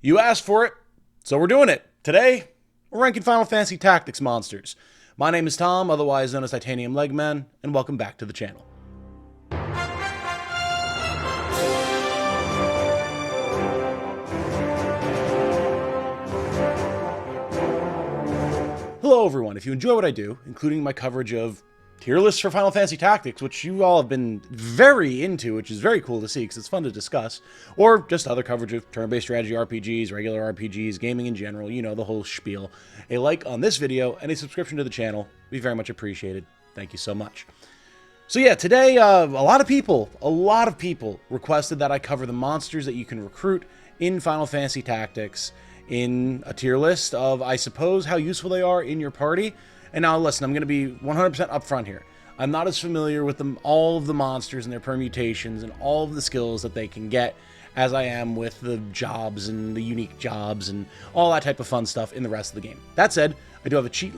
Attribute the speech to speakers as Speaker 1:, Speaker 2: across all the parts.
Speaker 1: You asked for it, so we're doing it. Today, we're ranking Final Fantasy Tactics monsters. My name is Tom, otherwise known as Titanium Legman, and welcome back to the channel. Hello everyone, if you enjoy what I do, including my coverage of tier lists for Final Fantasy Tactics, which you all have been very into, which is very cool to see because it's fun to discuss, or just other coverage of turn-based strategy RPGs, regular RPGs, gaming in general, you know, the whole spiel. A like on this video and a subscription to the channel would be very much appreciated. Thank you so much. So yeah, today a lot of people requested that I cover the monsters that you can recruit in Final Fantasy Tactics in a tier list of, I suppose, how useful they are in your party. And now listen, I'm going to be 100% upfront here. I'm not as familiar with all of the monsters and their permutations and all of the skills that they can get as I am with the jobs and the unique jobs and all that type of fun stuff in the rest of the game. That said, I do have a cheat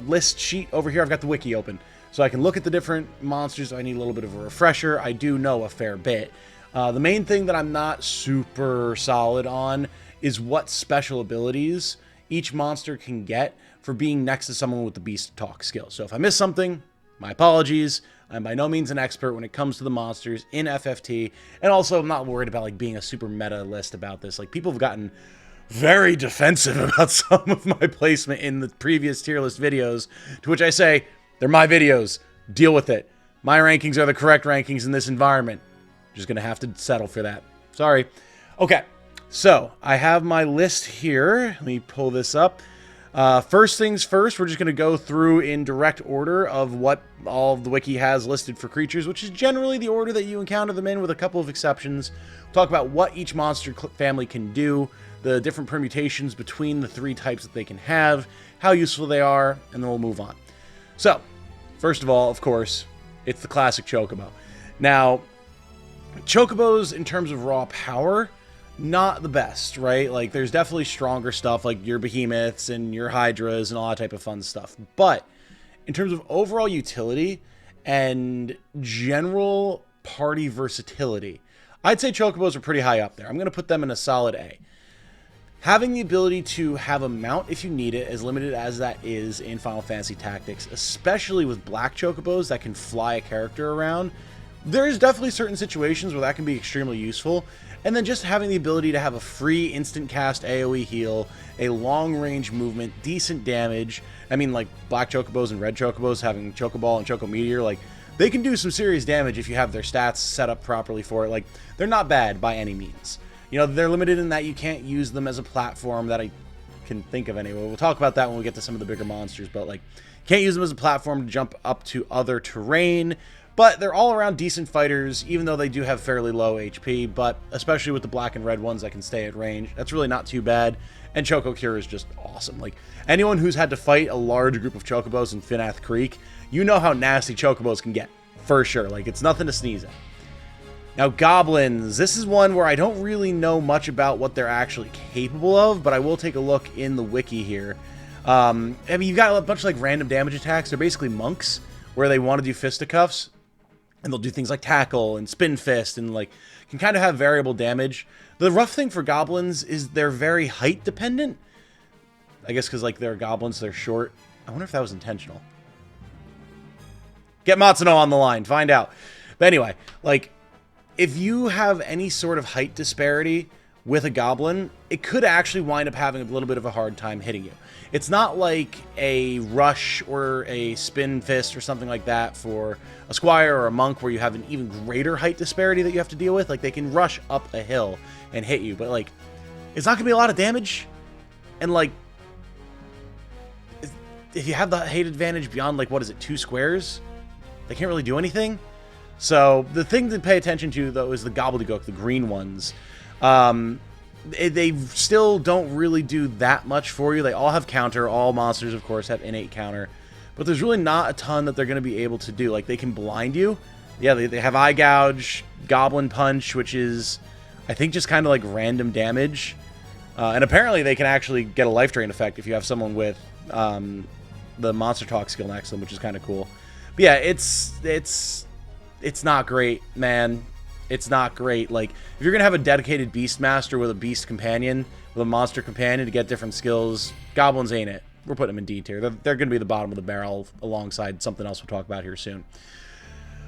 Speaker 1: list sheet over here. I've got the wiki open, so I can look at the different monsters. I need a little bit of a refresher. I do know a fair bit. The main thing that I'm not super solid on is what special abilities each monster can get for being next to someone with the Beast Talk skill. So if I miss something, my apologies. I'm by no means an expert when it comes to the monsters in FFT, and also I'm not worried about like being a super meta list about this. Like, people have gotten very defensive about some of my placement in the previous tier list videos, to which I say, they're my videos, deal with it. My rankings are the correct rankings in this environment. Just gonna have to settle for that. Sorry. Okay, so I have my list here. Let me pull this up. First things first, we're just going to go through in direct order of what all of the wiki has listed for creatures, which is generally the order that you encounter them in, with a couple of exceptions. We'll talk about what each monster family can do, the different permutations between the three types that they can have, how useful they are, and then we'll move on. So, first of all, of course, it's the classic Chocobo. Now, Chocobos, in terms of raw power, not the best, right? Like, there's definitely stronger stuff like your Behemoths and your Hydras and all that type of fun stuff. But in terms of overall utility and general party versatility, I'd say Chocobos are pretty high up there. I'm going to put them in a solid A. Having the ability to have a mount if you need it, as limited as that is in Final Fantasy Tactics, especially with black Chocobos that can fly a character around, there's definitely certain situations where that can be extremely useful. And then just having the ability to have a free instant cast AoE heal, a long range movement, decent damage. I mean, like black Chocobos and red Chocobos having Chocoball and Choco Meteor, like, they can do some serious damage if you have their stats set up properly for it. Like, they're not bad by any means. You know, they're limited in that you can't use them as a platform, that I can think of anyway. We'll talk about that when we get to some of the bigger monsters, but like, can't use them as a platform to jump up to other terrain. But they're all around decent fighters, even though they do have fairly low HP, but especially with the black and red ones that can stay at range, that's really not too bad. And Choco Cure is just awesome. Like, anyone who's had to fight a large group of Chocobos in Finath Creek, you know how nasty Chocobos can get, for sure. Like, it's nothing to sneeze at. Now, Goblins. This is one where I don't really know much about what they're actually capable of, but I will take a look in the wiki here. I mean, you've got a bunch of like random damage attacks. They're basically monks, where they want to do fisticuffs. And they'll do things like tackle and spin fist and like can kind of have variable damage. The rough thing for goblins is they're very height dependent. I guess because like they're goblins, they're short. I wonder if that was intentional. Get Matsuno on the line, find out. But anyway, like, if you have any sort of height disparity with a goblin, it could actually wind up having a little bit of a hard time hitting you. It's not like a rush or a spin fist or something like that for a squire or a monk, where you have an even greater height disparity that you have to deal with. Like, they can rush up a hill and hit you, but like, it's not gonna be a lot of damage. And like, if you have the height advantage beyond like, what is it, 2 squares, they can't really do anything. So the thing to pay attention to, though, is the gobbledygook, the green ones. They still don't really do that much for you. They all have counter. All monsters, of course, have innate counter. But there's really not a ton that they're going to be able to do. Like, they can blind you. Yeah, they have Eye Gouge, Goblin Punch, which is, I think, just kind of like random damage. And apparently they can actually get a life drain effect if you have someone with the Monster Talk skill next to them, which is kind of cool. But yeah, it's not great, man. It's not great. Like, if you're going to have a dedicated Beastmaster with a Beast Companion, with a monster companion to get different skills. Goblins ain't it. We're putting them in D tier. They're going to be the bottom of the barrel alongside something else we'll talk about here soon.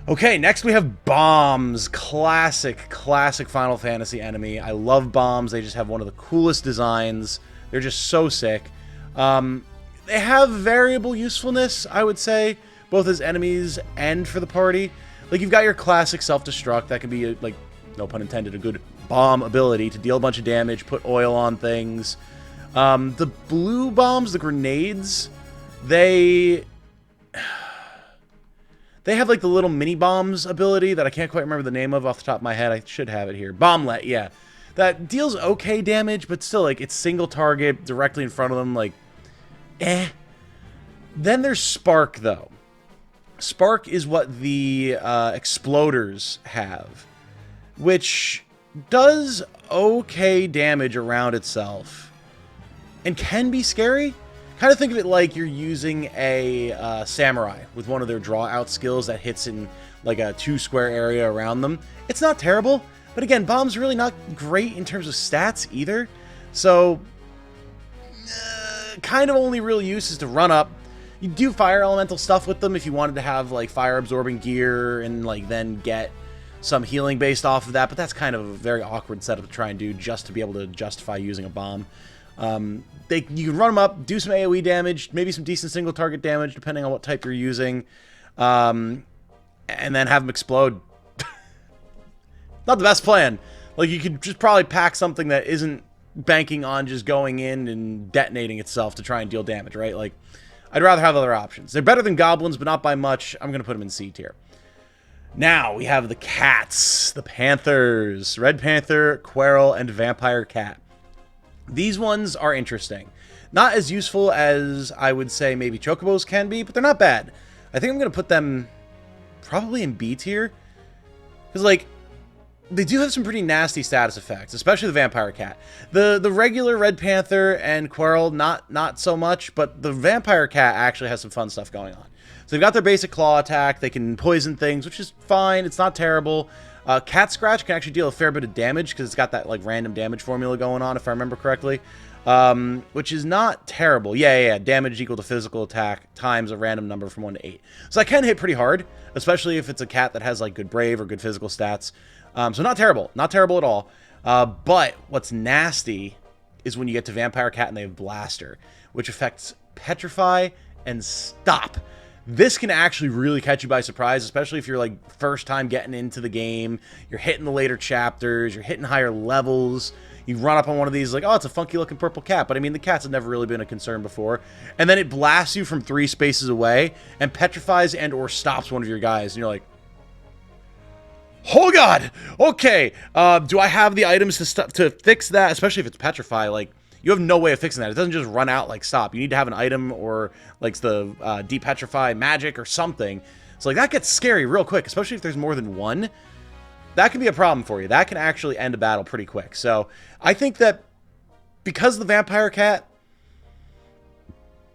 Speaker 1: Okay, next we have bombs. Classic Final Fantasy enemy. I love bombs. They just have one of the coolest designs. They're just so sick. They have variable usefulness, I would say, both as enemies and for the party. Like, you've got your classic self-destruct. That can be, like, no pun intended, a good bomb ability to deal a bunch of damage, put oil on things. The blue bombs, the grenades, they have, like, the little mini bombs ability that I can't quite remember the name of off the top of my head. I should have it here. Bomblet, yeah. That deals okay damage, but still, like, it's single target directly in front of them, like, eh. Then there's Spark, though. Spark is what the Exploders have, which does okay damage around itself and can be scary. Kind of think of it like you're using a samurai with one of their draw out skills that hits in like a 2 square area around them. It's not terrible, but again, bomb's really not great in terms of stats either. So kind of only real use is to run up. You do fire elemental stuff with them if you wanted to have like fire absorbing gear and like then get some healing based off of that, but that's kind of a very awkward setup to try and do just to be able to justify using a bomb. You can run them up, do some AoE damage, maybe some decent single target damage depending on what type you're using, and then have them explode. Not the best plan. Like, you could just probably pack something that isn't banking on just going in and detonating itself to try and deal damage, right? Like, I'd rather have other options. They're better than goblins, but not by much. I'm going to put them in C tier. Now, we have the cats, the panthers, Red Panther, Querl, and Vampire Cat. These ones are interesting. Not as useful as I would say maybe Chocobos can be, but they're not bad. I think I'm going to put them probably in B tier. Because, like, they do have some pretty nasty status effects, especially the Vampire Cat. The regular Red Panther and Querl, not so much, but the Vampire Cat actually has some fun stuff going on. So they've got their basic claw attack, they can poison things, which is fine, it's not terrible. Cat Scratch can actually deal a fair bit of damage, because it's got that like random damage formula going on, if I remember correctly. Which is not terrible. Yeah, damage equal to physical attack times a random number from 1 to 8. So that can hit pretty hard, especially if it's a cat that has like good brave or good physical stats. So not terrible at all. But what's nasty is when you get to Vampire Cat and they have Blaster, which affects Petrify and Stop. This can actually really catch you by surprise, especially if you're like first time getting into the game, you're hitting the later chapters, you're hitting higher levels, you run up on one of these like, oh, it's a funky looking purple cat, but I mean, the cats have never really been a concern before, and then it blasts you from 3 spaces away and petrifies and or stops one of your guys, and you're like, oh god, okay, do I have the items to fix that, especially if it's Petrify? Like, you have no way of fixing that. It doesn't just run out like Stop. You need to have an item or like the Depetrify magic or something. So like that gets scary real quick, especially if there's more than one. That can be a problem for you. That can actually end a battle pretty quick. So I think that because the Vampire Cat,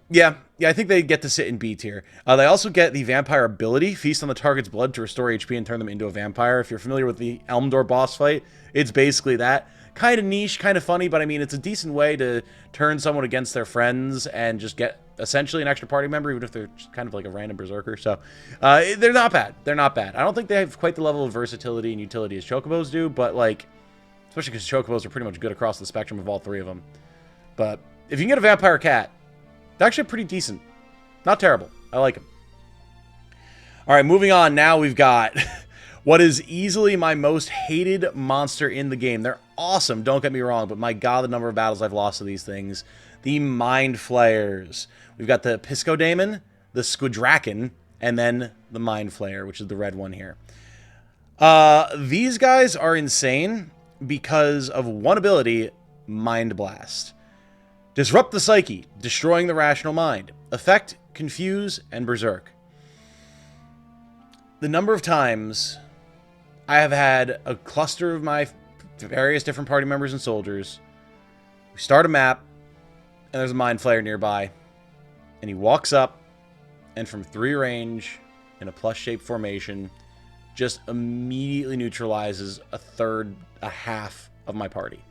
Speaker 1: yeah, I think they get to sit in B tier. They also get the Vampire ability, Feast on the target's blood to restore HP and turn them into a vampire. If you're familiar with the Elmdor boss fight, it's basically that. Kind of niche, kind of funny, but I mean, it's a decent way to turn someone against their friends and just get essentially an extra party member, even if they're just kind of like a random berserker. So they're not bad. They're not bad. I don't think they have quite the level of versatility and utility as Chocobos do, but like, especially because Chocobos are pretty much good across the spectrum of all 3 of them. But if you can get a Vampire Cat, they're actually pretty decent. Not terrible. I like them. All right, moving on. Now we've got what is easily my most hated monster in the game. They're awesome, don't get me wrong, but my god, the number of battles I've lost to these things. The Mind Flayers. We've got the Pisco Daemon, the Squidraken, and then the Mind Flayer, which is the red one here. These guys are insane because of one ability, Mind Blast. Disrupt the psyche, destroying the rational mind. Effect, confuse, and berserk. The number of times I have had a cluster of my various different party members and soldiers. We start a map, and there's a Mind Flayer nearby. And he walks up, and from 3 range, in a plus-shaped formation, just immediately neutralizes a half of my party.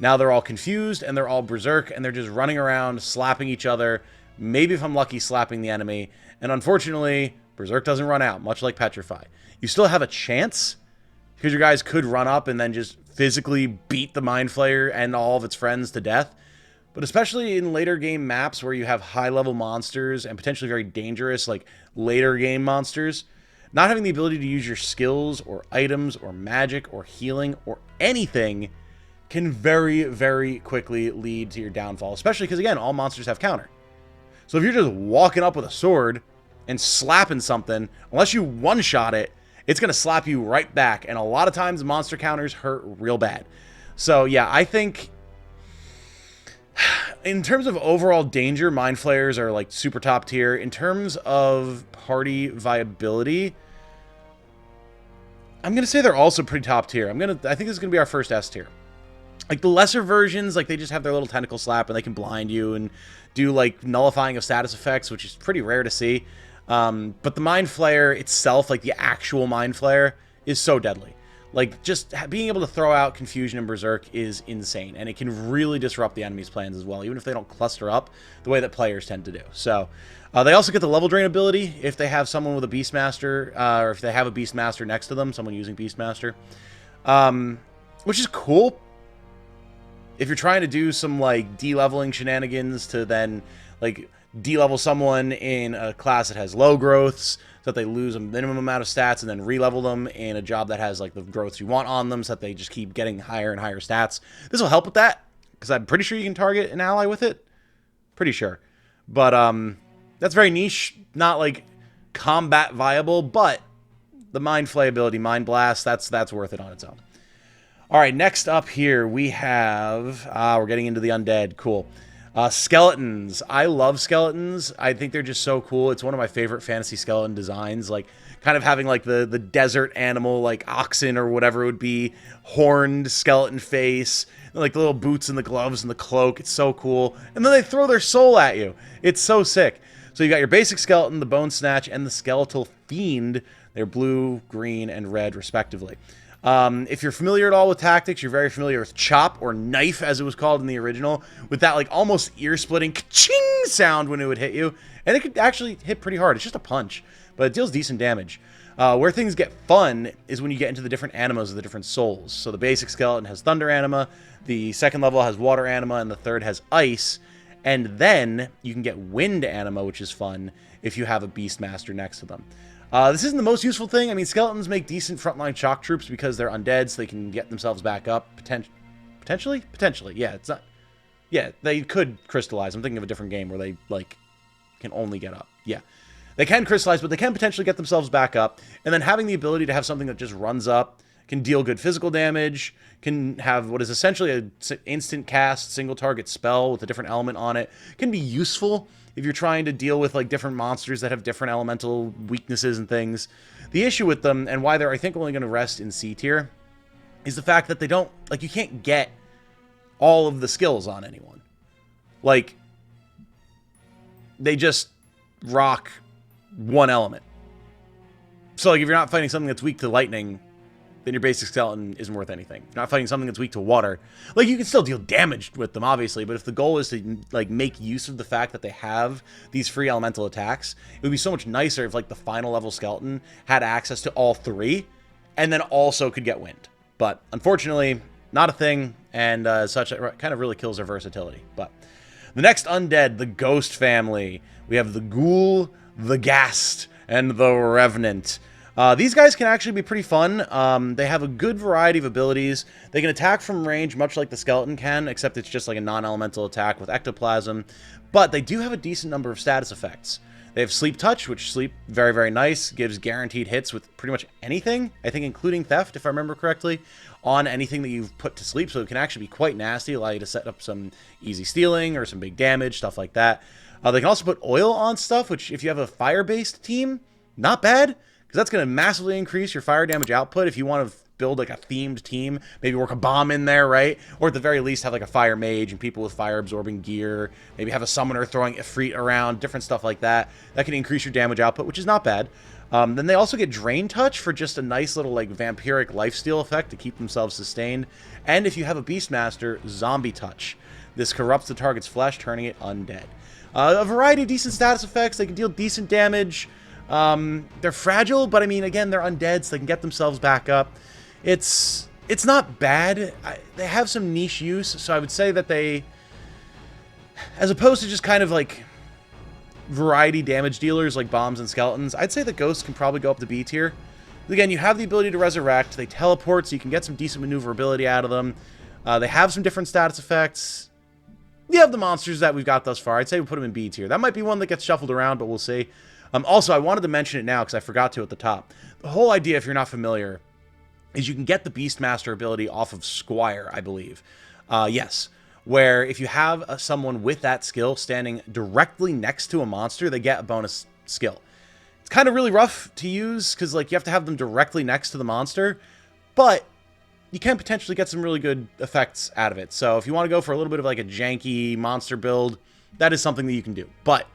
Speaker 1: Now they're all confused, and they're all berserk, and they're just running around, slapping each other, maybe if I'm lucky, slapping the enemy, and unfortunately, berserk doesn't run out, much like Petrify. You still have a chance, because your guys could run up and then just physically beat the Mind Flayer and all of its friends to death. But especially in later game maps where you have high-level monsters and potentially very dangerous, like later game monsters, not having the ability to use your skills or items or magic or healing or anything can very, very quickly lead to your downfall. Especially because, again, all monsters have counter. So if you're just walking up with a sword and slapping something, unless you one-shot it, it's going to slap you right back. And a lot of times, monster counters hurt real bad. So, yeah, I think in terms of overall danger, Mind Flayers are, like, super top tier. In terms of party viability, I'm going to say they're also pretty top tier. I think this is going to be our first S tier. Like, the lesser versions, like, they just have their little tentacle slap, and they can blind you and do, like, nullifying of status effects, which is pretty rare to see. But the Mind Flayer itself, like, the actual Mind Flayer, is so deadly. Like, just being able to throw out Confusion and Berserk is insane, and it can really disrupt the enemy's plans as well, even if they don't cluster up the way that players tend to do. So, they also get the level drain ability if they have someone with a Beastmaster, or if they have a Beastmaster next to them, someone using Beastmaster, which is cool. If you're trying to do some, like, de-leveling shenanigans to then, like, de-level someone in a class that has low growths so that they lose a minimum amount of stats and then re-level them in a job that has, like, the growths you want on them so that they just keep getting higher and higher stats. This will help with that, because I'm pretty sure you can target an ally with it. Pretty sure. But, that's very niche, not, like, combat viable, but the Mind Flay ability, Mind Blast, that's worth it on its own. All right, next up here, we have... we're getting into the Undead. Cool. Skeletons. I love skeletons. I think they're just so cool. It's one of my favorite fantasy skeleton designs. Like, kind of having, like, the desert animal, like, oxen or whatever it would be. Horned skeleton face. Like, the little boots and the gloves and the cloak. It's so cool. And then they throw their soul at you. It's so sick. So you got your basic skeleton, the Bone Snatch, and the Skeletal Fiend. They're blue, green, and red, respectively. If you're familiar at all with tactics, you're very familiar with Chop, or Knife as it was called in the original, with that like almost ear-splitting ka-ching sound when it would hit you, and it could actually hit pretty hard. It's just a punch, but it deals decent damage. Where things get fun is when you get into the different animas of the different souls. So the basic skeleton has Thunder anima, the second level has Water anima, and the third has Ice, and then you can get Wind anima, which is fun if you have a Beastmaster next to them. This isn't the most useful thing. I mean, skeletons make decent frontline shock troops because they're undead, so they can get themselves back up. Potentially? Potentially. Yeah, it's not... Yeah, they could crystallize. I'm thinking of a different game where they, like, can only get up. Yeah. They can crystallize, but they can potentially get themselves back up. And then having the ability to have something that just runs up, can deal good physical damage, can have what is essentially an instant cast, single target spell with a different element on it, can be useful if you're trying to deal with like different monsters that have different elemental weaknesses and things. The issue with them, and why they're I think only going to rest in C tier, is the fact that they don't, like, you can't get all of the skills on anyone. Like, they just rock one element. So like if you're not fighting something that's weak to lightning, then your basic skeleton isn't worth anything. If you're not fighting something that's weak to water, like, you can still deal damage with them, obviously, but if the goal is to, like, make use of the fact that they have these free elemental attacks, it would be so much nicer if, like, the final level skeleton had access to all three, and then also could get wind. But, unfortunately, not a thing, and such, it kind of really kills their versatility. But, the next Undead, the Ghost family. We have the Ghoul, the Ghast, and the Revenant. These guys can actually be pretty fun. They have a good variety of abilities. They can attack from range, much like the skeleton can, except it's just like a non-elemental attack with ectoplasm. But they do have a decent number of status effects. They have Sleep Touch, which sleep, very, very nice, gives guaranteed hits with pretty much anything, I think including Theft, if I remember correctly, on anything that you've put to sleep. So it can actually be quite nasty, allow you to set up some easy stealing or some big damage, stuff like that. They can also put Oil on stuff, which if you have a fire-based team, not bad. Because that's going to massively increase your fire damage output if you want to build like a themed team. Maybe work a bomb in there, right? Or at the very least have like a fire mage and people with fire absorbing gear. Maybe have a summoner throwing Ifrit around, different stuff like that. That can increase your damage output, which is not bad. Then they also get Drain Touch for just a nice little like vampiric lifesteal effect to keep themselves sustained. And if you have a Beastmaster, Zombie Touch. This corrupts the target's flesh, turning it undead. A variety of decent status effects. They can deal decent damage. They're fragile, but I mean, again, they're undead, so they can get themselves back up. It's not bad. They have some niche use, so I would say that they, as opposed to just kind of like variety damage dealers like bombs and skeletons, I'd say the ghosts can probably go up to B tier. Again, you have the ability to resurrect. They teleport, so you can get some decent maneuverability out of them. They have some different status effects. You have the monsters that we've got thus far. I'd say we put them in B tier. That might be one that gets shuffled around, but we'll see. Also, I wanted to mention it now because I forgot to at the top. The whole idea, if you're not familiar, is you can get the Beastmaster ability off of Squire, I believe. Yes. Where if you have someone with that skill standing directly next to a monster, they get a bonus skill. It's kind of really rough to use because like you have to have them directly next to the monster, but you can potentially get some really good effects out of it. So if you want to go for a little bit of like a janky monster build, that is something that you can do. But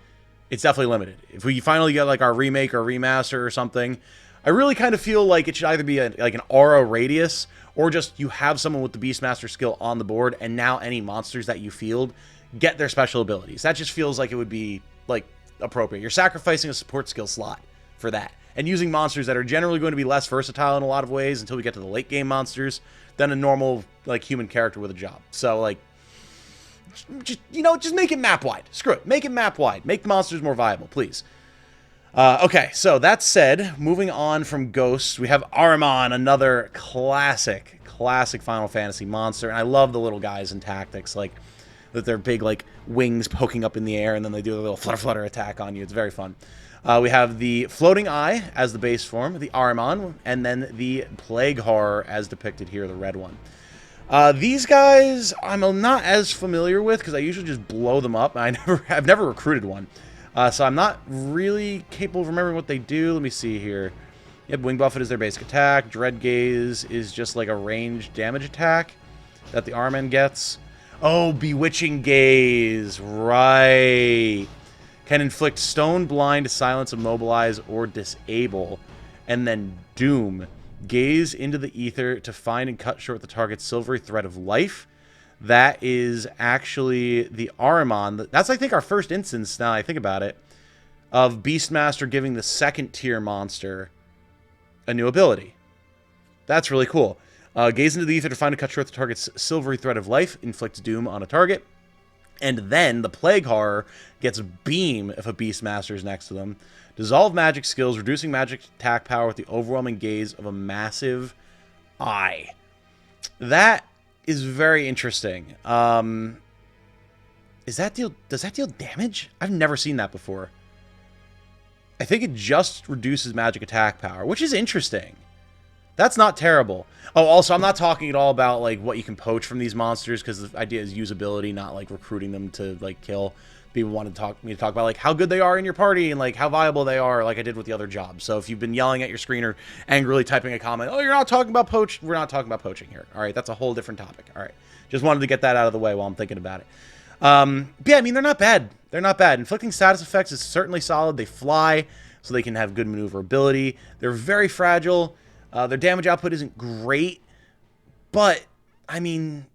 Speaker 1: it's definitely limited. If we finally get like our remake or remaster or something, I really kind of feel like it should either be like an aura radius, or just you have someone with the Beastmaster skill on the board, and now any monsters that you field get their special abilities. That just feels like it would be like appropriate. You're sacrificing a support skill slot for that, and using monsters that are generally going to be less versatile in a lot of ways until we get to the late game monsters than a normal like human character with a job. So like, just make it map wide. Screw it, make it map wide. Make the monsters more viable, please. Okay, so that said, moving on from Ghosts, we have Ahriman, another classic Final Fantasy monster. And I love the little guys in Tactics, like that they're big like wings poking up in the air, and then they do a little flutter attack on you. It's very fun. We have the Floating Eye as the base form, the Ahriman, and then the Plague Horror as depicted here, the red one. These guys I'm not as familiar with because I usually just blow them up. I've never recruited one. So I'm not really capable of remembering what they do. Let me see here. Yep, Wing Buffet is their basic attack. Dread Gaze is just like a ranged damage attack that the Ahriman gets. Oh, Bewitching Gaze. Right. Can inflict Stone, Blind, Silence, Immobilize, or Disable. And then Doom. Gaze into the ether to find and cut short the target's silvery thread of life. That is actually the Ahriman. That's, I think, our first instance, now I think about it, of Beastmaster giving the second tier monster a new ability. That's really cool. Gaze into the ether to find and cut short the target's silvery thread of life. Inflicts doom on a target. And then the Plague Horror gets Beam if a Beastmaster is next to them. Dissolve magic skills, reducing magic attack power with the overwhelming gaze of a massive eye. That is very interesting. Does that deal damage? I've never seen that before. I think it just reduces magic attack power, which is interesting. That's not terrible. Oh, also, I'm not talking at all about like what you can poach from these monsters, because the idea is usability, not like recruiting them to like kill. People want me to talk about like how good they are in your party and like how viable they are, like I did with the other jobs. So if you've been yelling at your screen or angrily typing a comment, oh, you're not talking about poach, we're not talking about poaching here. All right, that's a whole different topic. All right, just wanted to get that out of the way while I'm thinking about it. But yeah, I mean, they're not bad. They're not bad. Inflicting status effects is certainly solid. They fly, so they can have good maneuverability. They're very fragile. Their damage output isn't great, but I mean,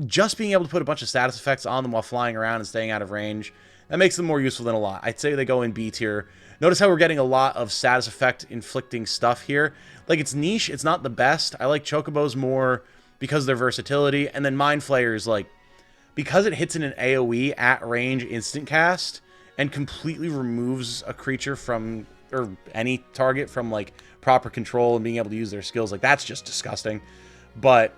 Speaker 1: just being able to put a bunch of status effects on them while flying around and staying out of range, that makes them more useful than a lot. I'd say they go in B tier. Notice how we're getting a lot of status effect inflicting stuff here. Like, it's niche, it's not the best. I like Chocobos more because of their versatility, and then Mind Flayers, like, because it hits in an AoE at range instant cast and completely removes a creature from, or any target from, like, proper control and being able to use their skills, like, that's just disgusting. But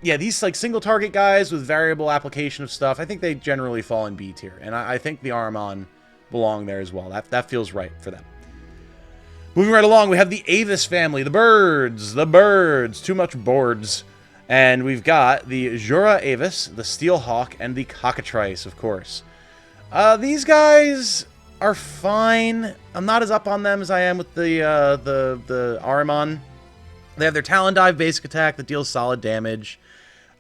Speaker 1: yeah, these like single target guys with variable application of stuff, I think they generally fall in B tier, and I think the Ahriman belong there as well. That feels right for them. Moving right along, we have the Avis family, the birds, too much boards, and we've got the Jura Avis, the Steelhawk, and the Cockatrice, of course. These guys are fine. I'm not as up on them as I am with the Ahriman. They have their Talon Dive basic attack that deals solid damage.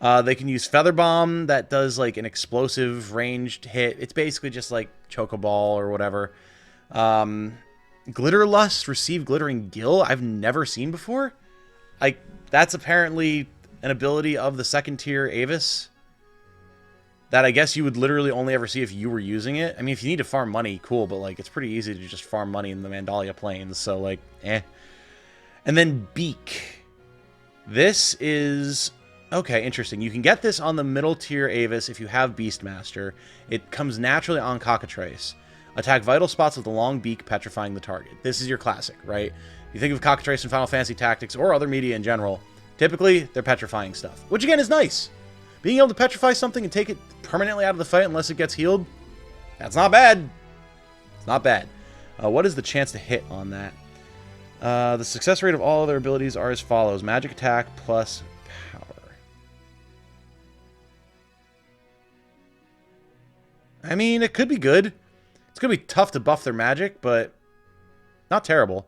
Speaker 1: They can use Feather Bomb that does like an explosive ranged hit. It's basically just like Chocoball or whatever. Glitter Lust, receive Glittering Gill. I've never seen before. Like, that's apparently an ability of the second tier Avis that I guess you would literally only ever see if you were using it. I mean, if you need to farm money, cool, but like, it's pretty easy to just farm money in the Mandalia Plains, so like, eh. And then Beak. This is... okay, interesting. You can get this on the middle tier Avis if you have Beastmaster. It comes naturally on Cockatrice. Attack vital spots with a long beak, petrifying the target. This is your classic, right? You think of Cockatrice in Final Fantasy Tactics or other media in general, typically they're petrifying stuff, which again is nice. Being able to petrify something and take it permanently out of the fight unless it gets healed, that's not bad. It's not bad. What is the chance to hit on that? The success rate of all other abilities are as follows. Magic attack plus power. I mean, it could be good. It's going to be tough to buff their magic, but not terrible.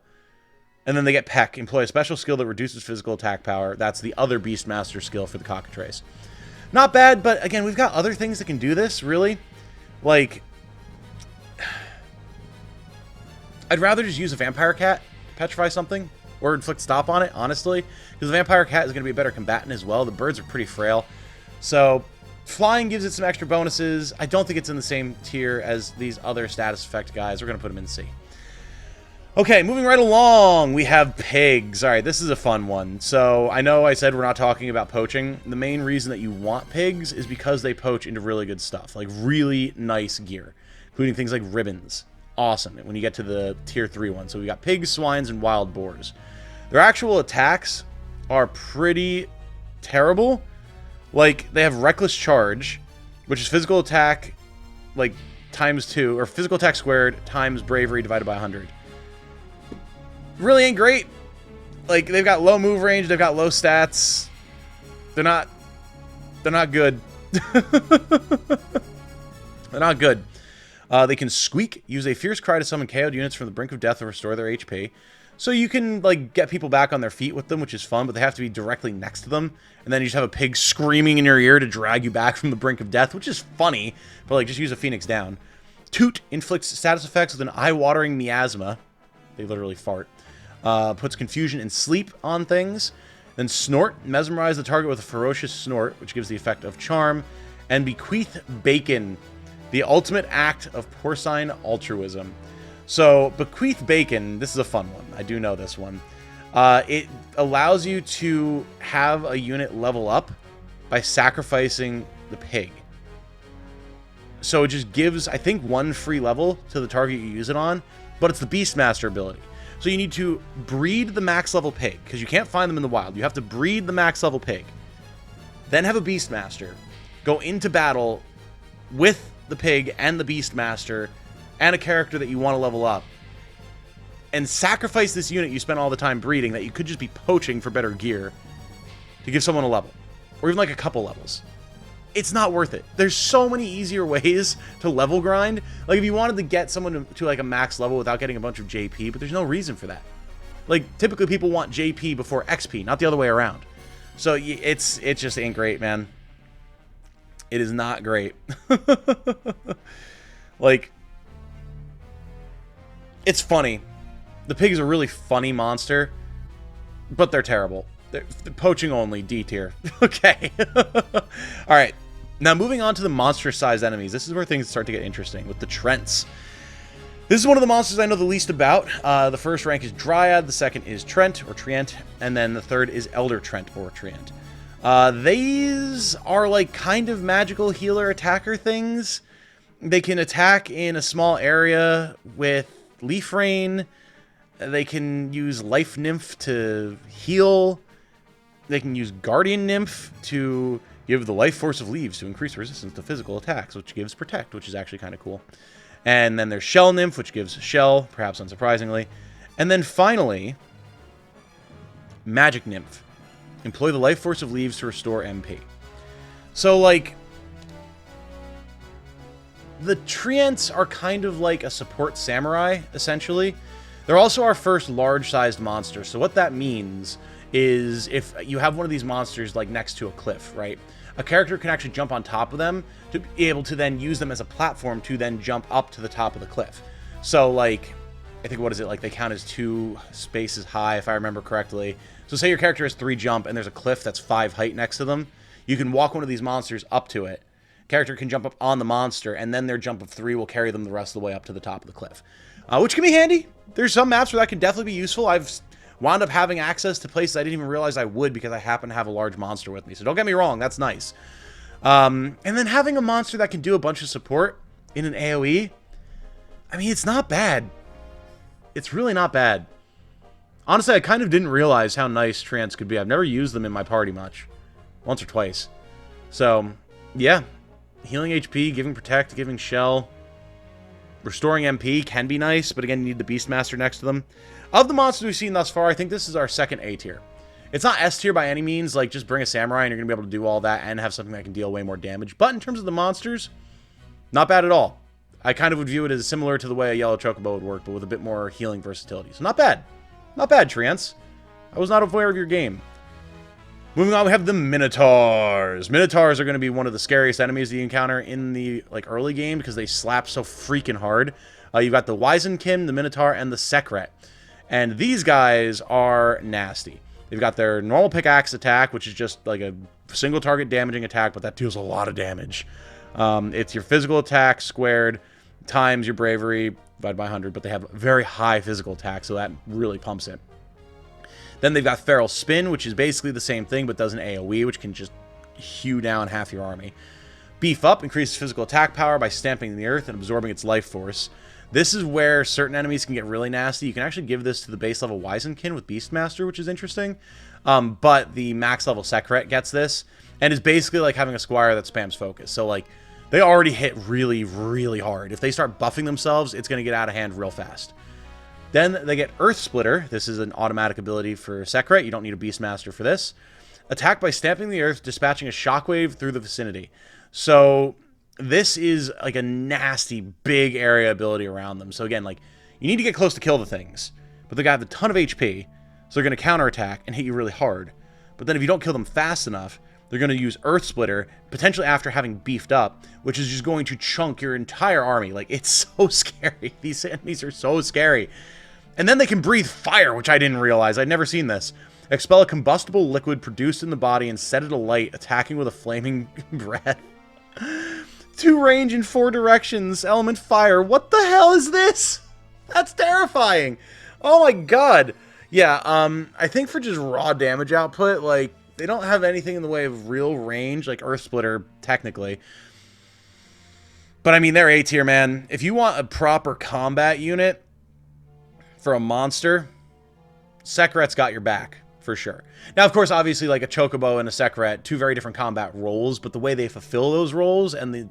Speaker 1: And then they get Peck. Employ a special skill that reduces physical attack power. That's the other Beastmaster skill for the Cockatrice. Not bad, but again, we've got other things that can do this, really. Like, I'd rather just use a Vampire Cat, petrify something, or inflict stop on it, honestly. Because the Vampire Cat is going to be a better combatant as well. The birds are pretty frail. So... flying gives it some extra bonuses. I don't think it's in the same tier as these other status effect guys. We're going to put them in C. Okay, moving right along, we have pigs. All right, this is a fun one. So I know I said we're not talking about poaching. The main reason that you want pigs is because they poach into really good stuff, like really nice gear, including things like ribbons. Awesome, when you get to the tier 3 one. So we got pigs, swines, and wild boars. Their actual attacks are pretty terrible. Like, they have Reckless Charge, which is physical attack, like, times 2, or physical attack squared times bravery divided by 100. Really ain't great. Like, they've got low move range, they've got low stats. They're not good. They're not good. They can Squeak, use a Fierce Cry to summon KO'd units from the brink of death and restore their HP. So you can, like, get people back on their feet with them, which is fun, but they have to be directly next to them. And then you just have a pig screaming in your ear to drag you back from the brink of death, which is funny, but, like, just use a Phoenix down. Toot inflicts status effects with an eye-watering miasma. They literally fart. Puts confusion and sleep on things. Then Snort, mesmerize the target with a ferocious snort, which gives the effect of charm. And Bequeath Bacon, the ultimate act of porcine altruism. So, Bequeath Bacon, this is a fun one. I do know this one. It allows you to have a unit level up by sacrificing the pig. So it just gives, I think, 1 free level to the target you use it on, but it's the Beastmaster ability. So you need to breed the max level pig, because you can't find them in the wild. You have to breed the max level pig. Then have a Beastmaster. Go into battle with the pig and the Beastmaster and a character that you want to level up, and sacrifice this unit you spent all the time breeding that you could just be poaching for better gear to give someone a level, or even like a couple levels. It's not worth it. There's so many easier ways to level grind. Like, if you wanted to get someone to like a max level without getting a bunch of JP, but there's no reason for that. Like, typically people want JP before XP, not the other way around. So it just ain't great, man. It is not great. Like, it's funny. The pig is a really funny monster, but they're terrible. They're poaching only, D tier. Okay. Alright. Now, moving on to the monster-sized enemies. This is where things start to get interesting, with the Trents. This is one of the monsters I know the least about. The first rank is Dryad, the second is Trent, or Trient, and then the third is Elder Trent, or Trient. These are, like, kind of magical healer attacker things. They can attack in a small area with Leaf Rain. They can use Life Nymph to heal. They can use Guardian Nymph to give the life force of leaves to increase resistance to physical attacks, which gives Protect, which is actually kind of cool. And then there's Shell Nymph, which gives Shell, perhaps unsurprisingly. And then finally, Magic Nymph. Employ the life force of leaves to restore MP. So, like, the Treants are kind of like a support samurai, essentially. They're also our first large-sized monster. So what that means is if you have one of these monsters, like, next to a cliff, right? A character can actually jump on top of them to be able to then use them as a platform to then jump up to the top of the cliff. So, like, I think, what is it, like they count as 2 spaces high, if I remember correctly. So say your character has 3 jump, and there's a cliff that's 5 height next to them. You can walk one of these monsters up to it. Character can jump up on the monster, and then their jump of 3 will carry them the rest of the way up to the top of the cliff. Which can be handy. There's some maps where that can definitely be useful. I've wound up having access to places I didn't even realize I would because I happen to have a large monster with me. So don't get me wrong, that's nice. And then having a monster that can do a bunch of support in an AoE, I mean, it's not bad. It's really not bad. Honestly, I kind of didn't realize how nice Treants could be. I've never used them in my party much. Once or twice. So, yeah. Healing HP, giving Protect, giving Shell. Restoring MP can be nice, but again, you need the Beastmaster next to them. Of the monsters we've seen thus far, I think this is our second A tier. It's not S tier by any means, like just bring a Samurai and you're going to be able to do all that and have something that can deal way more damage. But in terms of the monsters, not bad at all. I kind of would view it as similar to the way a Yellow Chocobo would work, but with a bit more healing versatility. So not bad. Not bad, Treants. I was not aware of your game. Moving on, we have the Minotaurs. Minotaurs are going to be one of the scariest enemies that you encounter in the early game because they slap so freaking hard. You've got the Wizenkin, the Minotaur, and the Sekret. And these guys are nasty. They've got their normal pickaxe attack, which is just like a single target damaging attack, but that deals a lot of damage. It's your physical attack squared times your bravery divided by 100, but they have very high physical attack, so that really pumps it. Then they've got Feral Spin, which is basically the same thing, but does an AoE, which can just hew down half your army. Beef Up increases physical attack power by stamping the earth and absorbing its life force. This is where certain enemies can get really nasty. You can actually give this to the base level Wizenkin with Beastmaster, which is interesting. But the max level Sekret gets this, and is basically like having a Squire that spams focus. So, like, they already hit really, really hard. If they start buffing themselves, it's going to get out of hand real fast. Then they get Earth Splitter. This is an automatic ability for Sekret. You don't need a Beastmaster for this. Attack by stamping the earth, dispatching a shockwave through the vicinity. So this is like a nasty, big area ability around them. So again, like, you need to get close to kill the things. But they got a ton of HP, so they're going to counterattack and hit you really hard. But then if you don't kill them fast enough, they're going to use Earth Splitter, potentially after having beefed up, which is just going to chunk your entire army. Like, it's so scary. These enemies are so scary. And then they can breathe fire, which I didn't realize. I'd never seen this. Expel a combustible liquid produced in the body and set it alight, attacking with a flaming breath. 2 range in 4 directions. Element fire. What the hell is this? That's terrifying. Oh my god. Yeah, I think for just raw damage output, like, they don't have anything in the way of real range, like Earth Splitter, technically. But, I mean, they're A tier, man. If you want a proper combat unit for a monster, Sekret's got your back, for sure. Now, of course, obviously, like a Chocobo and a Sekret, 2 very different combat roles, but the way they fulfill those roles and the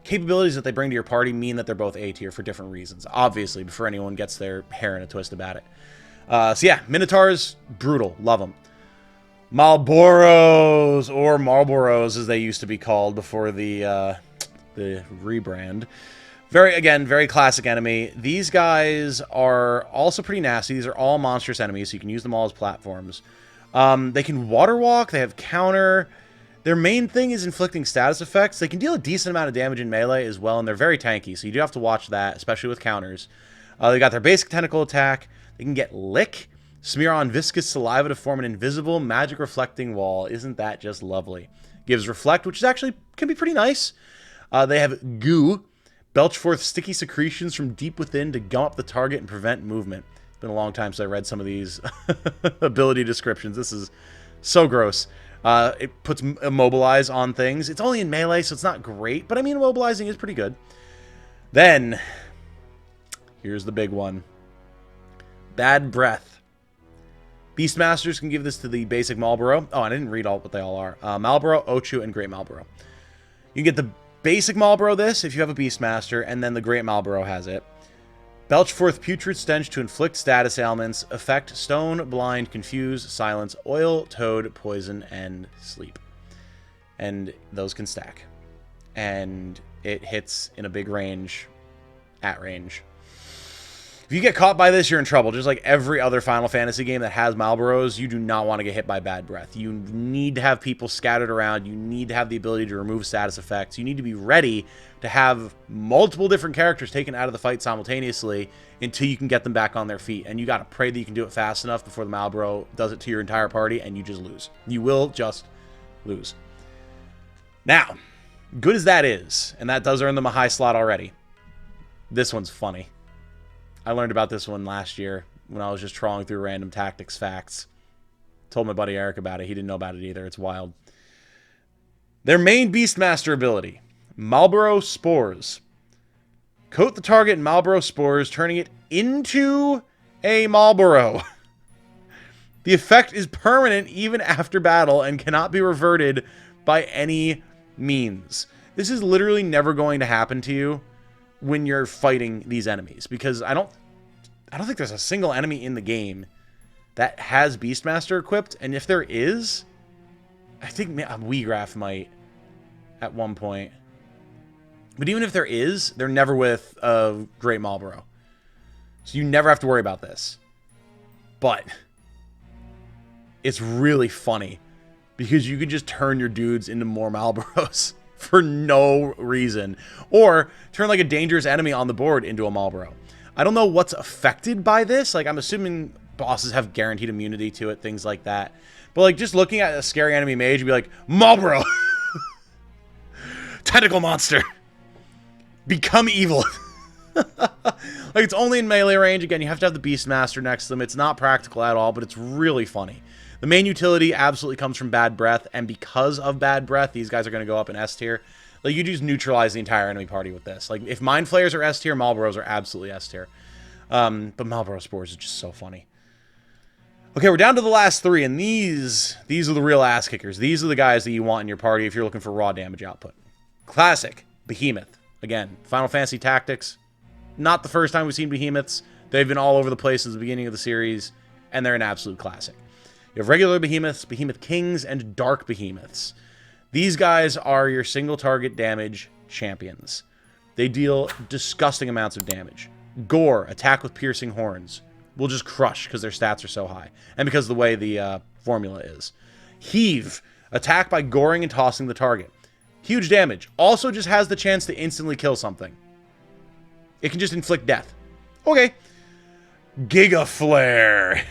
Speaker 1: capabilities that they bring to your party mean that they're both A tier for different reasons, obviously, before anyone gets their hair in a twist about it. So yeah, Minotaurs, brutal. Love them. Malboros, or Marlboros as they used to be called before the rebrand. Very classic enemy. These guys are also pretty nasty. These are all monstrous enemies, so you can use them all as platforms. They can water walk, they have counter. Their main thing is inflicting status effects. They can deal a decent amount of damage in melee as well, and they're very tanky, so you do have to watch that, especially with counters. They got their basic tentacle attack. They can get Lick, smear on viscous saliva to form an invisible magic reflecting wall. Isn't that just lovely? Gives Reflect, which is actually can be pretty nice. They have Goo, belch forth sticky secretions from deep within to gum up the target and prevent movement. It's been a long time since I read some of these ability descriptions. This is so gross. It puts Immobilize on things. It's only in melee, so it's not great, but I mean, immobilizing is pretty good. Then, here's the big one. Bad Breath. Beastmasters can give this to the basic Malboro. Oh, I didn't read all what they all are. Malboro, Ochu, and Great Malboro. You get the basic Malboro this if you have a Beastmaster, and then the Great Malboro has it. Belch forth putrid stench to inflict status ailments. Effect stone, blind, confuse, silence, oil, toad, poison, and sleep. And those can stack. And it hits in a big range, at range. If you get caught by this, you're in trouble. Just like every other Final Fantasy game that has Malboros, you do not want to get hit by bad breath. You need to have people scattered around. You need to have the ability to remove status effects. You need to be ready to have multiple different characters taken out of the fight simultaneously until you can get them back on their feet. And you got to pray that you can do it fast enough before the Malboro does it to your entire party and you just lose. You will just lose. Now, good as that is, and that does earn them a high slot already, this one's funny. I learned about this one last year when I was just trawling through random tactics facts. Told my buddy Eric about it. He didn't know about it either. It's wild. Their main Beastmaster ability, Malboro Spores. Coat the target in Malboro Spores, turning it into a Malboro. The effect is permanent even after battle and cannot be reverted by any means. This is literally never going to happen to you when you're fighting these enemies, because I don't think there's a single enemy in the game that has Beastmaster equipped, and if there is, I think Weegraph might at one point. But even if there is, they're never with a Great Malboro. So you never have to worry about this. But it's really funny because you could just turn your dudes into more Malboros for no reason. Or turn like a dangerous enemy on the board into a Malboro. I don't know what's affected by this. Like, I'm assuming bosses have guaranteed immunity to it, things like that. But like, just looking at a scary enemy mage, you'd be like, Malboro! Tentacle monster! Become evil! Like, it's only in melee range. Again, you have to have the Beastmaster next to them. It's not practical at all, but it's really funny. The main utility absolutely comes from Bad Breath, and because of Bad Breath, these guys are going to go up in S tier. Like, you just neutralize the entire enemy party with this. Like, if Mind Flayers are S tier, Malboros are absolutely S tier. But Malboro Spores is just so funny. Okay, we're down to the last three, and these are the real ass kickers. These are the guys that you want in your party if you're looking for raw damage output. Classic, Behemoth. Again, Final Fantasy Tactics. Not the first time we've seen Behemoths. They've been all over the place since the beginning of the series, and they're an absolute classic. You have regular Behemoths, Behemoth Kings, and Dark Behemoths. These guys are your single target damage champions. They deal disgusting amounts of damage. Gore, attack with piercing horns, will just crush because their stats are so high, and because of the way the formula is. Heave, attack by goring and tossing the target. Huge damage. Also just has the chance to instantly kill something. It can just inflict death. Okay. Giga Flare.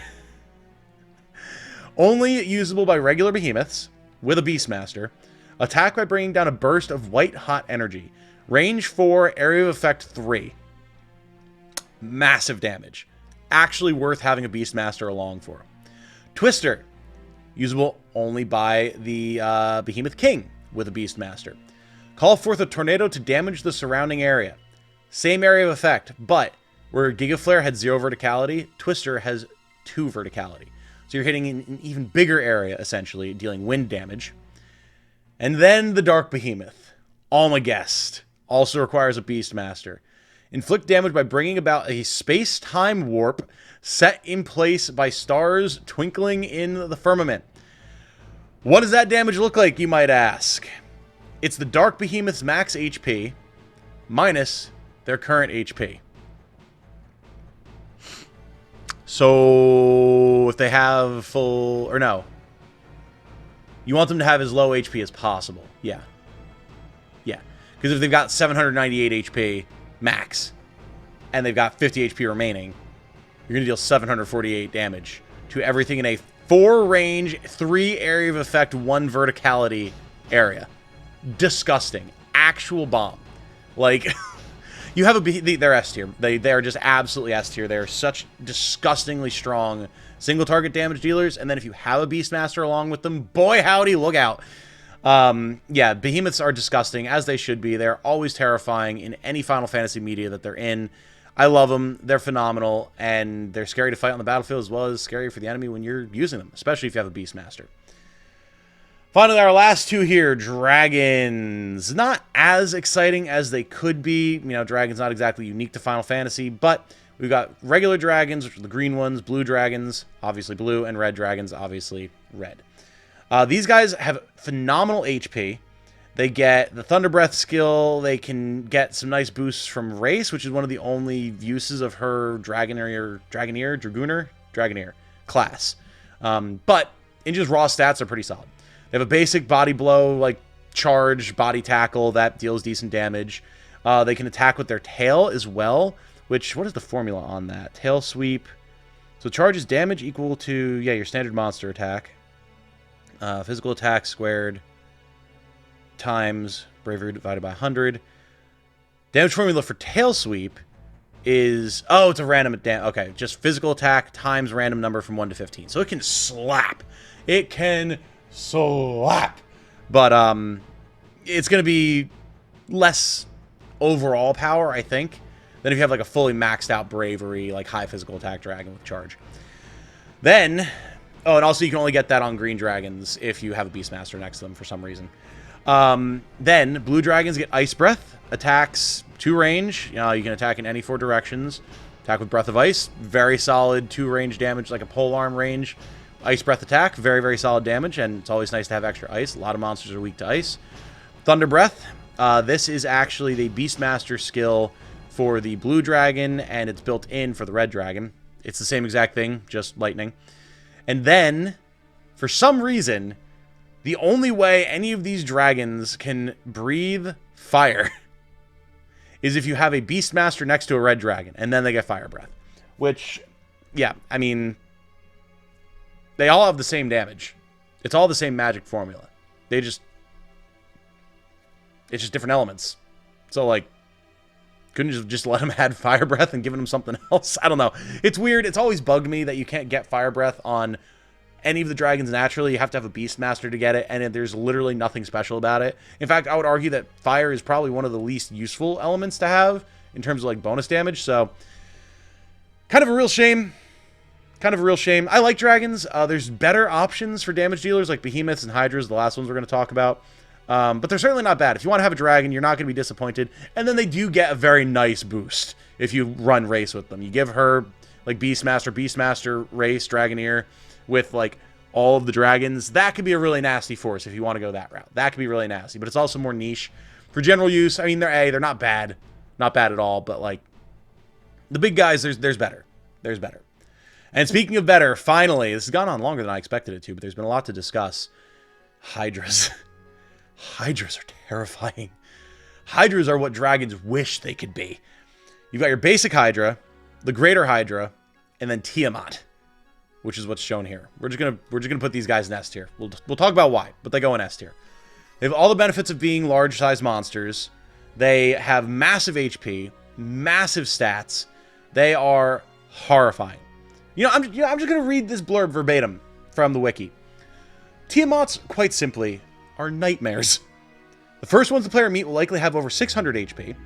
Speaker 1: Only usable by regular Behemoths with a Beastmaster. Attack by bringing down a burst of white-hot energy. Range 4, area of effect 3. Massive damage. Actually worth having a Beastmaster along for. Twister. Usable only by the Behemoth King with a Beastmaster. Call forth a tornado to damage the surrounding area. Same area of effect, but where Giga Flare had 0 verticality, Twister has 2 verticality. So you're hitting an even bigger area, essentially, dealing wind damage. And then the Dark Behemoth, Almagest, also requires a Beastmaster. Inflict damage by bringing about a space-time warp set in place by stars twinkling in the firmament. What does that damage look like, you might ask? It's the Dark Behemoth's max HP minus their current HP. So if they have full, or no, you want them to have as low HP as possible. Yeah. Yeah. Because if they've got 798 HP max, and they've got 50 HP remaining, you're going to deal 748 damage to everything in a 4 range, 3 area of effect, 1 verticality area. Disgusting. Actual bomb. Like, you have they're S tier. They are just absolutely S tier. They're such disgustingly strong single target damage dealers. And then if you have a Beastmaster along with them, boy howdy, look out. Yeah, Behemoths are disgusting, as they should be. They're always terrifying in any Final Fantasy media that they're in. I love them. They're phenomenal, and they're scary to fight on the battlefield as well as scary for the enemy when you're using them, especially if you have a Beastmaster. Finally, our last two here, Dragons. Not as exciting as they could be. You know, Dragons not exactly unique to Final Fantasy, but we've got regular Dragons, which are the green ones, blue Dragons, obviously blue, and red Dragons, obviously red. These guys have phenomenal HP. They get the Thunder Breath skill. They can get some nice boosts from Race, which is one of the only uses of her Dragoneer class. But in just raw stats are pretty solid. They have a basic body blow, like charge, body tackle, that deals decent damage. They can attack with their tail as well, which, what is the formula on that? Tail sweep. So charge is damage equal to, yeah, your standard monster attack. Physical attack squared times bravery divided by 100. Damage formula for tail sweep is, oh, it's a random okay, just physical attack times random number from 1 to 15. So it can slap. It can slap. But it's going to be less overall power, I think, than if you have like a fully maxed out bravery, like high physical attack dragon with charge. Then, oh, and also you can only get that on green dragons if you have a Beastmaster next to them for some reason. Then blue dragons get Ice Breath, attacks 2 range. You can attack in any 4 directions. Attack with Breath of Ice, very solid 2 range damage, like a polearm range. Ice Breath attack, very, very solid damage, and it's always nice to have extra ice. A lot of monsters are weak to ice. Thunder Breath, this is actually the Beastmaster skill for the blue dragon, and it's built in for the red dragon. It's the same exact thing, just lightning. And then, for some reason, the only way any of these dragons can breathe fire is if you have a Beastmaster next to a red dragon, and then they get Fire Breath. Which, yeah, I mean, they all have the same damage. It's all the same magic formula. It's just different elements. So, like, couldn't you just let him add Fire Breath and given him something else? I don't know. It's weird. It's always bugged me that you can't get Fire Breath on any of the dragons naturally. You have to have a Beastmaster to get it, and there's literally nothing special about it. In fact, I would argue that fire is probably one of the least useful elements to have in terms of, like, bonus damage. So, kind of a real shame. Kind of a real shame. I like dragons. There's better options for damage dealers, like Behemoths and Hydras, the last ones we're going to talk about. But they're certainly not bad. If you want to have a dragon, you're not going to be disappointed. And then they do get a very nice boost if you run Race with them. You give her, like, Beastmaster, Race, Dragoneer, with, like, all of the dragons. That could be a really nasty force if you want to go that route. That could be really nasty. But it's also more niche. For general use, I mean, they're not bad. Not bad at all. But, like, the big guys, there's better. There's better. And speaking of better, finally, this has gone on longer than I expected it to, but there's been a lot to discuss. Hydras. Hydras are terrifying. Hydras are what dragons wish they could be. You've got your basic Hydra, the greater Hydra, and then Tiamat, which is what's shown here. We're just gonna put these guys in S tier. We'll talk about why, but they go in S tier. They have all the benefits of being large-sized monsters. They have massive HP, massive stats. They are horrifying. I'm just gonna read this blurb verbatim from the wiki. Tiamats, quite simply, are nightmares. The first ones the player meet will likely have over 600 HP.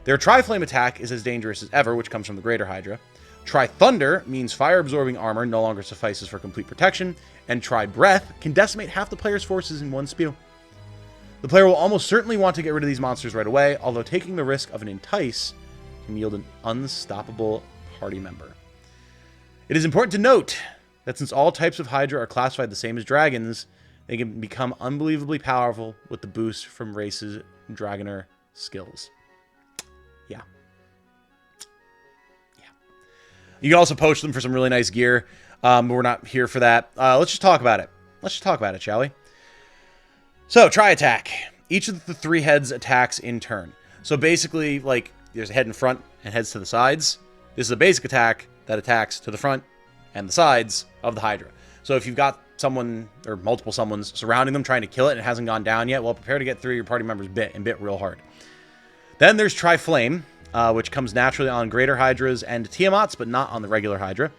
Speaker 1: Their Tri-Flame attack is as dangerous as ever, which comes from the Greater Hydra. Tri-Thunder means fire-absorbing armor no longer suffices for complete protection, and Tri-Breath can decimate half the player's forces in one spew. The player will almost certainly want to get rid of these monsters right away, although taking the risk of an Entice can yield an unstoppable party member. It is important to note that since all types of Hydra are classified the same as dragons, they can become unbelievably powerful with the boost from Race's Dragoner skills. Yeah. You can also poach them for some really nice gear, but we're not here for that. Let's just talk about it. Let's just talk about it, shall we? So, Tri-Attack. Each of the 3 heads attacks in turn. So basically, like, there's a head in front and heads to the sides. This is a basic attack that attacks to the front and the sides of the Hydra. So if you've got someone, or multiple someones, surrounding them trying to kill it and it hasn't gone down yet, well, prepare to get 3 of your party members bit real hard. Then there's Tri-Flame, which comes naturally on Greater Hydras and Tiamats, but not on the regular Hydra.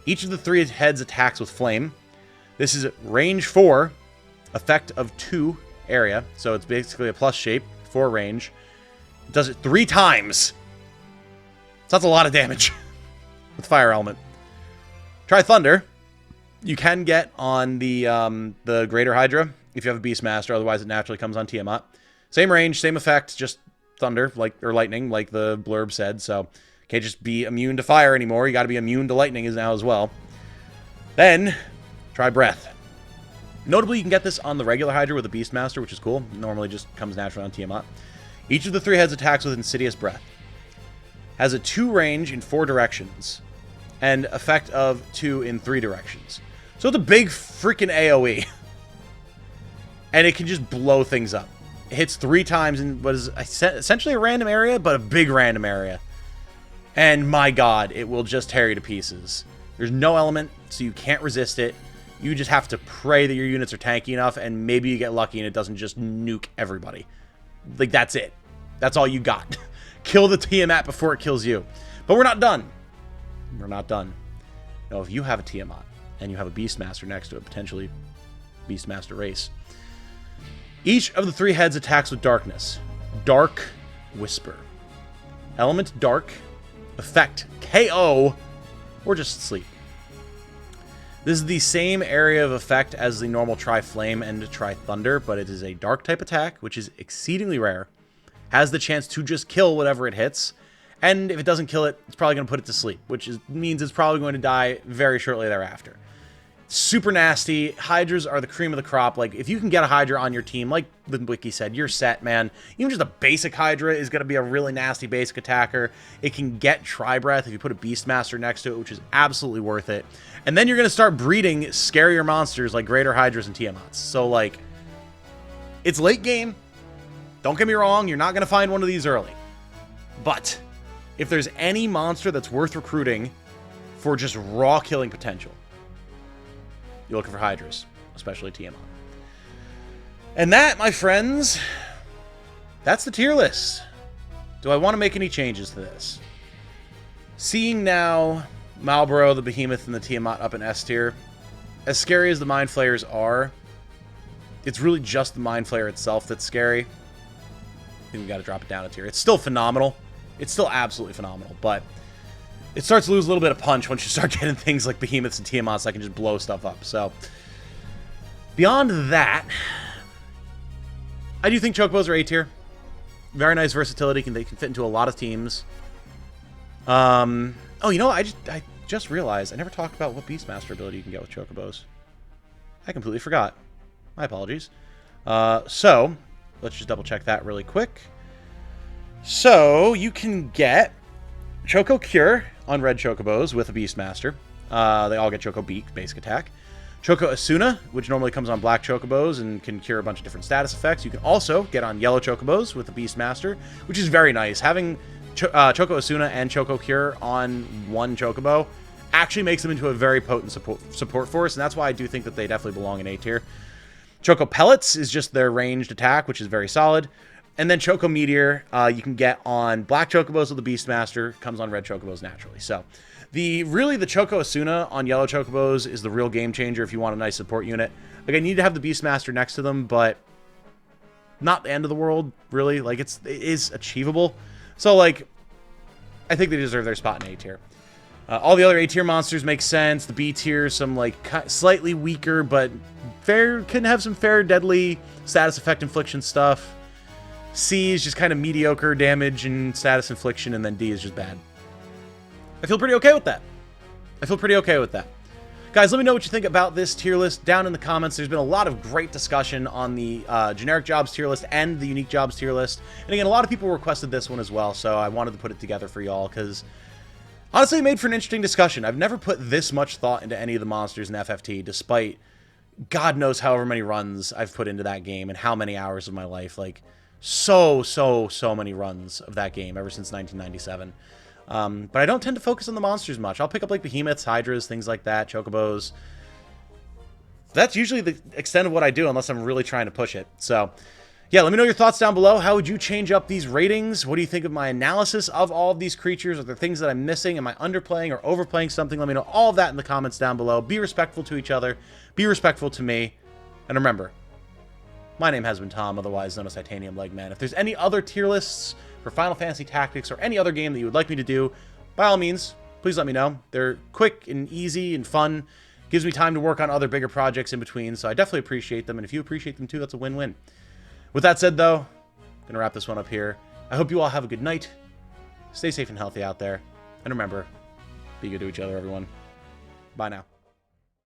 Speaker 1: Each of the 3 heads attacks with Flame. This is range 4, effect of 2 area, so it's basically a plus shape, 4 range. It does it 3 times. So that's a lot of damage with Fire Element. Tri-Thunder, you can get on the Greater Hydra if you have a Beastmaster, otherwise it naturally comes on Tiamat. Same range, same effect, just thunder, or lightning, like the blurb said, so can't just be immune to fire anymore, you gotta be immune to lightning now as well. Then, Tri-Breath. Notably, you can get this on the regular Hydra with a Beastmaster, which is cool. Normally just comes naturally on Tiamat. Each of the 3 heads attacks with Insidious Breath. Has a 2 range in 4 directions. And effect of 2 in 3 directions. So it's a big freaking AoE. And it can just blow things up. It hits 3 times in what is essentially a random area, but a big random area. And my god, it will just tear you to pieces. There's no element, so you can't resist it. You just have to pray that your units are tanky enough, and maybe you get lucky and it doesn't just nuke everybody. Like, that's it. That's all you got. Kill the Tiamat before it kills you. But we're not done. We're not done. Now, if you have a Tiamat, and you have a Beastmaster next to it, potentially Beastmaster race, each of the 3 heads attacks with darkness. Dark Whisper. Element Dark. Effect KO, or just sleep. This is the same area of effect as the normal Tri-Flame and Tri-Thunder, but it is a dark type attack, which is exceedingly rare. Has the chance to just kill whatever it hits, and if it doesn't kill it, it's probably going to put it to sleep, which means it's probably going to die very shortly thereafter. Super nasty. Hydras are the cream of the crop. Like, if you can get a Hydra on your team, like the wiki said, you're set, man. Even just a basic Hydra is going to be a really nasty basic attacker. It can get Tri-Breath if you put a Beastmaster next to it, which is absolutely worth it. And then you're going to start breeding scarier monsters like Greater Hydras and Tiamats. So, like, it's late game. Don't get me wrong, you're not going to find one of these early. But if there's any monster that's worth recruiting for just raw killing potential, you're looking for Hydras, especially Tiamat. And that, my friends, that's the tier list. Do I want to make any changes to this? Seeing now Malboro, the Behemoth, and the Tiamat up in S tier, as scary as the Mind Flayers are, it's really just the Mind Flayer itself that's scary. I think we got to drop it down a tier. It's still phenomenal. It's still absolutely phenomenal, but it starts to lose a little bit of punch once you start getting things like Behemoths and Tiamats that can just blow stuff up. So, beyond that, I do think Chocobos are A tier. Very nice versatility. They can fit into a lot of teams. Oh, you know what? I just realized I never talked about what Beastmaster ability you can get with Chocobos. I completely forgot. My apologies. So, let's just double check that really quick. So, you can get Choco Cure on red Chocobos with a Beastmaster. They all get Choco Beak, basic attack. Choco Asuna, which normally comes on black Chocobos and can cure a bunch of different status effects. You can also get on yellow Chocobos with a Beastmaster, which is very nice. Having Choco Asuna and Choco Cure on one Chocobo actually makes them into a very potent support force, and that's why I do think that they definitely belong in A tier. Choco Pellets is just their ranged attack, which is very solid. And then Choco Meteor, you can get on black Chocobos with the Beastmaster, comes on red Chocobos naturally. So, really the Choco Asuna on yellow Chocobos is the real game changer if you want a nice support unit. Like, I need to have the Beastmaster next to them, but not the end of the world, really. Like, it is achievable. So, like, I think they deserve their spot in A tier. All the other A tier monsters make sense. The B tier, some, like, slightly weaker, but can have some fair, deadly status effect infliction stuff. C is just kind of mediocre damage and status infliction, and then D is just bad. I feel pretty okay with that. Guys, let me know what you think about this tier list down in the comments. There's been a lot of great discussion on the generic jobs tier list and the unique jobs tier list. And again, a lot of people requested this one as well, so I wanted to put it together for y'all because honestly, it made for an interesting discussion. I've never put this much thought into any of the monsters in FFT, despite God knows however many runs I've put into that game and how many hours of my life. Like, so many runs of that game ever since 1997. But I don't tend to focus on the monsters much. I'll pick up, like, Behemoths, Hydras, things like that, Chocobos. That's usually the extent of what I do, unless I'm really trying to push it. So, yeah, let me know your thoughts down below. How would you change up these ratings? What do you think of my analysis of all of these creatures? Are there things that I'm missing? Am I underplaying or overplaying something? Let me know all of that in the comments down below. Be respectful to each other. Be respectful to me. And remember, my name has been Tom, otherwise known as Titanium Leg Man. If there's any other tier lists for Final Fantasy Tactics or any other game that you would like me to do, by all means, please let me know. They're quick and easy and fun. Gives me time to work on other bigger projects in between, so I definitely appreciate them. And if you appreciate them too, that's a win-win. With that said, though, I'm going to wrap this one up here. I hope you all have a good night. Stay safe and healthy out there. And remember, be good to each other, everyone. Bye now.